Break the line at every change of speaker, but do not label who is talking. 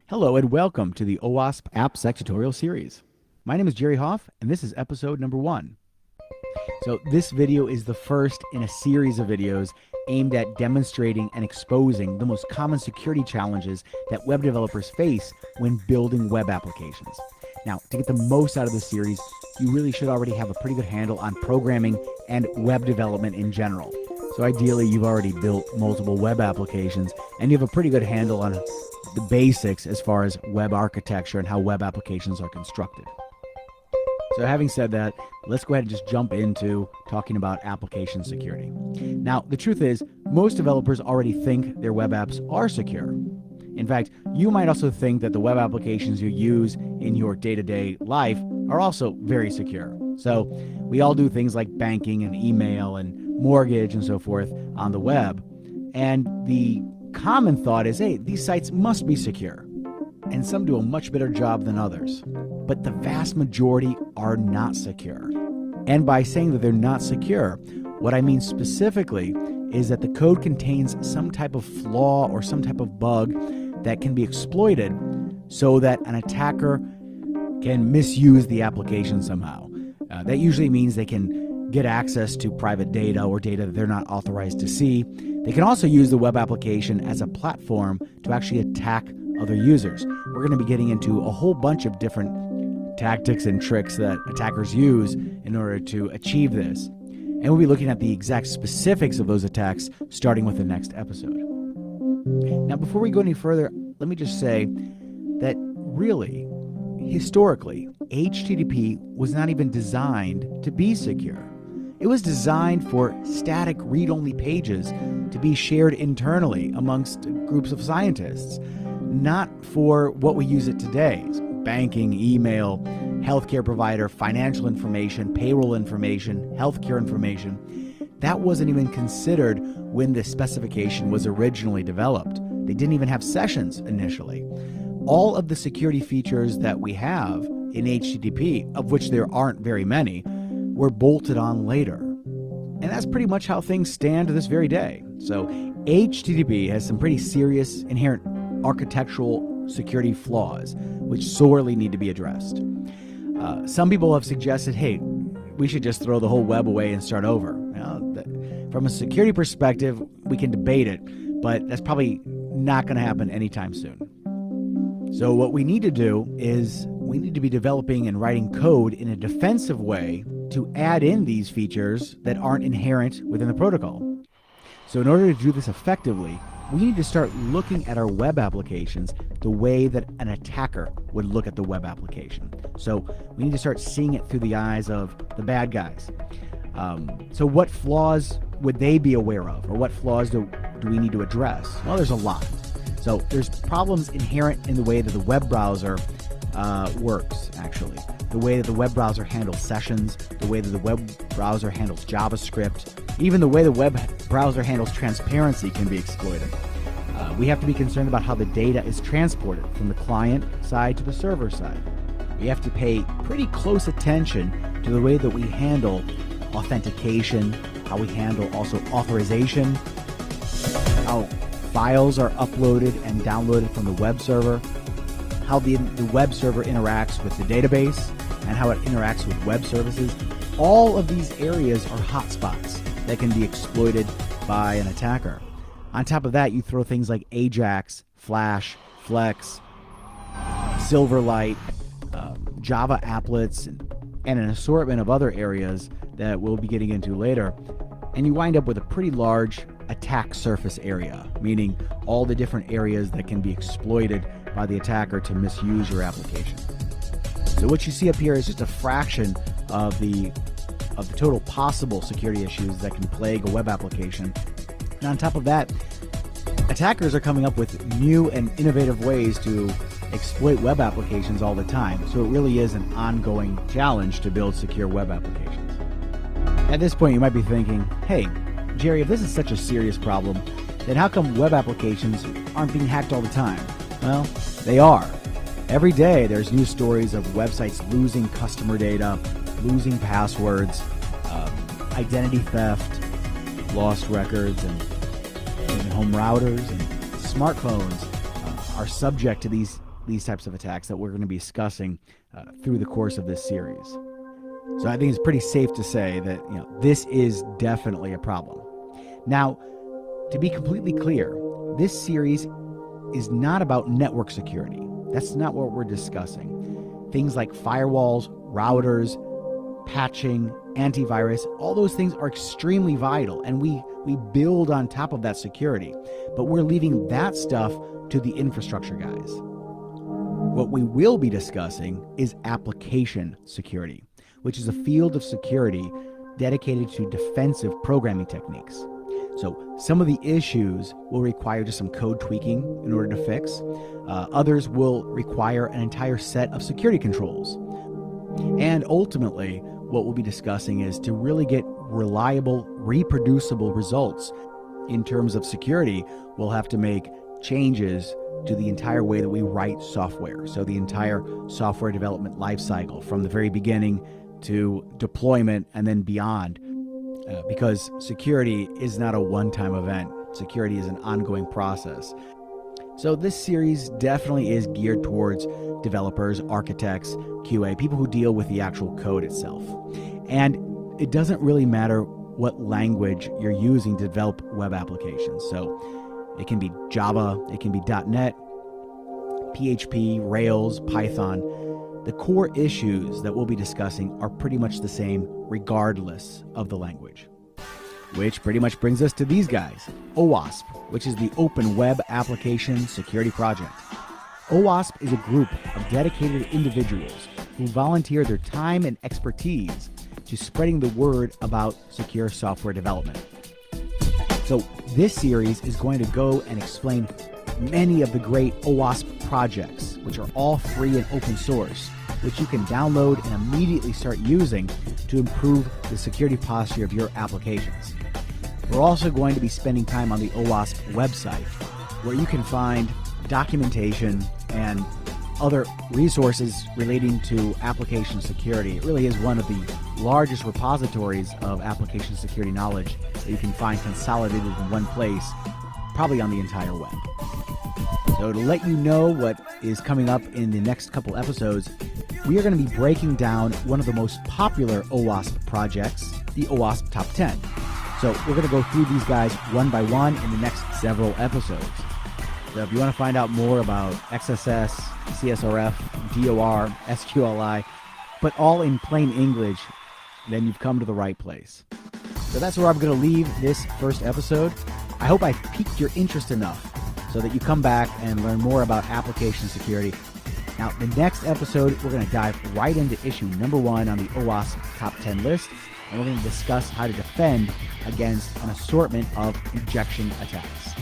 Hello and welcome to the OWASP Appsec tutorial series. My name is Jerry Hoff and this is episode number 1. So this video is the first in a series of videos aimed at demonstrating and exposing the most common security challenges that web developers face when building web applications. Now, to get the most out of this series, you really should already have a pretty good handle on programming and web development in general. So ideally, you've already built multiple web applications and you have a pretty good handle on the basics as far as web architecture and how web applications are constructed. So having said that, let's go ahead and just jump into talking about application security. Now, the truth is, most developers already think their web apps are secure. In fact, you might also think that the web applications you use in your day-to-day life are also very secure. So we all do things like banking and email and mortgage and so forth on the web. And the common thought is, hey, these sites must be secure. And some do a much better job than others. But the vast majority are not secure. And by saying that they're not secure, what I mean specifically is that the code contains some type of flaw or some type of bug that can be exploited so that an attacker can misuse the application somehow. That usually means they can get access to private data or data that they're not authorized to see. They can also use the web application as a platform to actually attack other users. We're going to be getting into a whole bunch of different tactics and tricks that attackers use in order to achieve this. And we'll be looking at the exact specifics of those attacks starting with the next episode. Now, before we go any further, let me just say that really, historically, HTTP was not even designed to be secure. It was designed for static read-only pages to be shared internally amongst groups of scientists, not for what we use it today: banking, email, healthcare provider, financial information, payroll information, healthcare information. That wasn't even considered when the specification was originally developed. They didn't even have sessions initially. All of the security features that we have in HTTP, of which there aren't very many, were bolted on later. And that's pretty much how things stand to this very day. So HTTP has some pretty serious inherent architectural security flaws, which sorely need to be addressed. Some people have suggested, hey, we should just throw the whole web away and start over. From a security perspective, we can debate it, but that's probably not going to happen anytime soon. So what we need to do is we need to be developing and writing code in a defensive way to add in these features that aren't inherent within the protocol. So in order to do this effectively, we need to start looking at our web applications the way that an attacker would look at the web application. So we need to start seeing it through the eyes of the bad guys. So what flaws would they be aware of, or what flaws do we need to address? Well, there's a lot. So there's problems inherent in the way that the web browser works, actually. The way that the web browser handles sessions, the way that the web browser handles JavaScript, even the way the web browser handles transparency can be exploited. We have to be concerned about how the data is transported from the client side to the server side. We have to pay pretty close attention to the way that we handle authentication, how we handle also authorization, how files are uploaded and downloaded from the web server, how the web server interacts with the database, and how it interacts with web services. All of these areas are hotspots that can be exploited by an attacker. On top of that, you throw things like Ajax, Flash, Flex, Silverlight, Java applets, and an assortment of other areas that we'll be getting into later, and you wind up with a pretty large attack surface area, meaning all the different areas that can be exploited by the attacker to misuse your application. So what you see up here is just a fraction of the total possible security issues that can plague a web application. And on top of that, attackers are coming up with new and innovative ways to exploit web applications all the time. So it really is an ongoing challenge to build secure web applications. At this point, you might be thinking, hey, Jerry, if this is such a serious problem, then how come web applications aren't being hacked all the time? Well, they are. Every day, there's news stories of websites losing customer data, losing passwords, identity theft, lost records, and home routers and smartphones are subject to these these types of attacks that we're going to be discussing through the course of this series. So I think it's pretty safe to say that this is definitely a problem. Now, to be completely clear, this series is not about network security. That's not what we're discussing. Things like firewalls, routers, patching, antivirus, all those things are extremely vital, and we build on top of that security. But we're leaving that stuff to the infrastructure guys. What we will be discussing is application security, which is a field of security dedicated to defensive programming techniques. So some of the issues will require just some code tweaking in order to fix. Others will require an entire set of security controls. And ultimately, what we'll be discussing is to really get reliable, reproducible results in terms of security, we'll have to make changes to the entire way that we write software. So the entire software development lifecycle from the very beginning to deployment and then beyond. Because security is not a one-time event. Security is an ongoing process. So this series definitely is geared towards developers, architects, QA, people who deal with the actual code itself. And it doesn't really matter what language you're using to develop web applications. So it can be Java, it can be .NET, PHP, Rails, Python. The core issues that we'll be discussing are pretty much the same regardless of the language. Which pretty much brings us to these guys, OWASP, which is the Open Web Application Security Project. OWASP is a group of dedicated individuals who volunteer their time and expertise to spreading the word about secure software development. So this series is going to go and explain many of the great OWASP projects, which are all free and open source, which you can download and immediately start using to improve the security posture of your applications. We're also going to be spending time on the OWASP website, where you can find documentation and other resources relating to application security. It really is one of the largest repositories of application security knowledge that you can find consolidated in one place, probably on the entire web. So to let you know what is coming up in the next couple episodes, we are going to be breaking down one of the most popular OWASP projects, the OWASP Top 10. So we're going to go through these guys one by one in the next several episodes. So if you want to find out more about XSS, CSRF, DOR, SQLI, but all in plain English, then you've come to the right place. So that's where I'm going to leave this first episode. I hope I piqued your interest enough so that you come back and learn more about application security. Now, the next episode, we're going to dive right into issue number 1 on the OWASP Top 10 list, and we're going to discuss how to defend against an assortment of injection attacks.